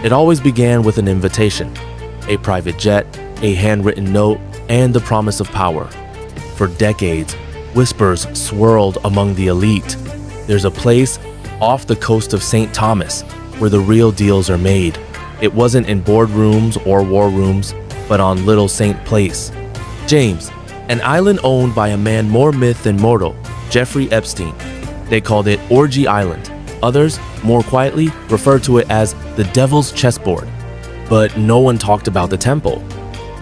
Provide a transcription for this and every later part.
It always began with an invitation, a private jet, a handwritten note, and the promise of power. For decades, whispers swirled among the elite. There's a place off the coast of St. Thomas where the real deals are made. It wasn't in boardrooms or war rooms, but on Little St. Place. James, an island owned by a man more myth than mortal, Jeffrey Epstein. They called it Orgy Island. Others, more quietly, referred to it as the Devil's Chessboard. But no one talked about the temple.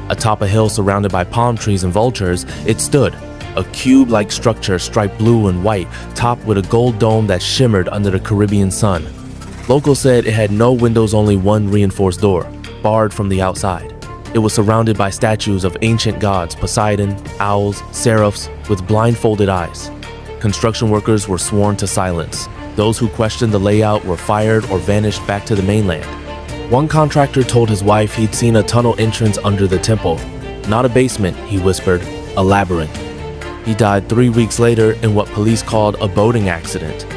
Atop a hill surrounded by palm trees and vultures, it stood, a cube-like structure striped blue and white, topped with a gold dome that shimmered under the Caribbean sun. Locals said it had no windows, only one reinforced door, barred from the outside. It was surrounded by statues of ancient gods, Poseidon, owls, seraphs, with blindfolded eyes. Construction workers were sworn to silence. Those who questioned the layout were fired or vanished back to the mainland. One contractor told his wife he'd seen a tunnel entrance under the temple. Not a basement, he whispered, a labyrinth. He died 3 weeks later in what police called a boating accident.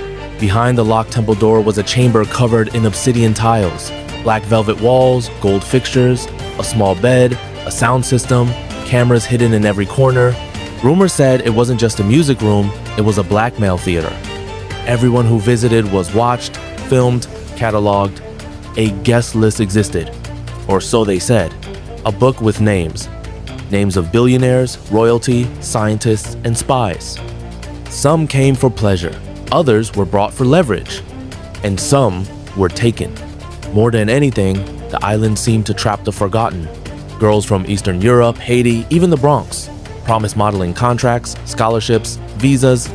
Behind the locked temple door was a chamber covered in obsidian tiles, black velvet walls, gold fixtures, a small bed, a sound system, cameras hidden in every corner. Rumors said it wasn't just a music room, it was a blackmail theater. Everyone who visited was watched, filmed, cataloged. A guest list existed, or so they said, a book with names of billionaires, royalty, scientists, and spies. Some came for pleasure, others were brought for leverage, and some were taken. More than anything, the island seemed to trap the forgotten. Girls from Eastern Europe, Haiti, even the Bronx, promised modeling contracts, scholarships, visas.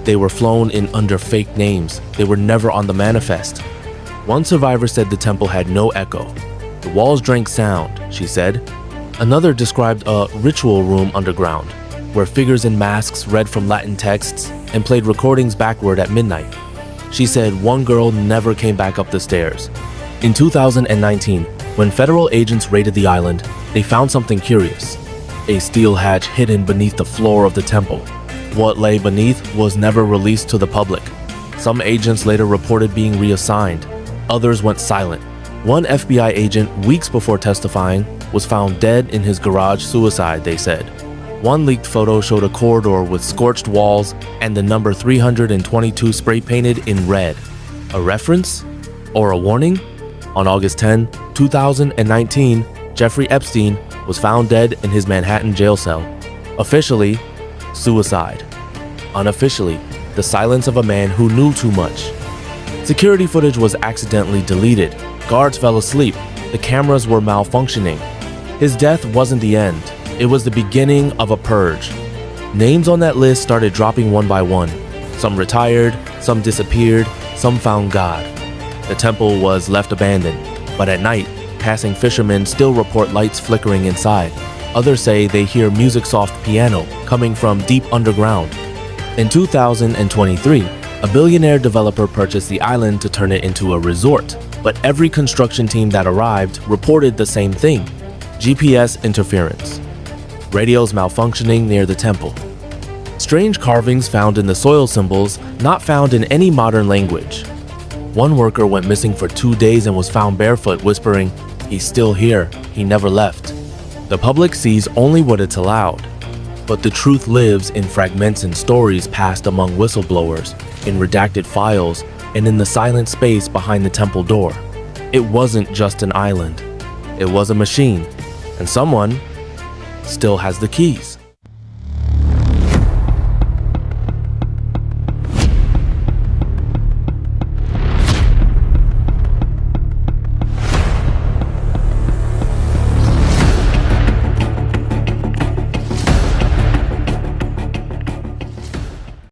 They were flown in under fake names. They were never on the manifest. One survivor said the temple had no echo. The walls drank sound, she said. Another described a ritual room underground, where figures in masks read from Latin texts and played recordings backward at midnight. She said one girl never came back up the stairs. In 2019, when federal agents raided the island, they found something curious. A steel hatch hidden beneath the floor of the temple. What lay beneath was never released to the public. Some agents later reported being reassigned. Others went silent. One FBI agent, weeks before testifying, was found dead in his garage, suicide, they said. One leaked photo showed a corridor with scorched walls and the number 322 spray painted in red. A reference? Or a warning? On August 10, 2019, Jeffrey Epstein was found dead in his Manhattan jail cell. Officially, suicide. Unofficially, the silence of a man who knew too much. Security footage was accidentally deleted. Guards fell asleep. The cameras were malfunctioning. His death wasn't the end. It was the beginning of a purge. Names on that list started dropping one by one. Some retired, some disappeared, some found God. The temple was left abandoned, but at night, passing fishermen still report lights flickering inside. Others say they hear music-soft piano coming from deep underground. In 2023, a billionaire developer purchased the island to turn it into a resort, but every construction team that arrived reported the same thing: GPS interference. Radios malfunctioning near the temple. Strange carvings found in the soil symbols not found in any modern language. One worker went missing for 2 days and was found barefoot, whispering, "He's still here, he never left." The public sees only what it's allowed, but the truth lives in fragments and stories passed among whistleblowers, in redacted files, and in the silent space behind the temple door. It wasn't just an island. It was a machine, and someone still has the keys.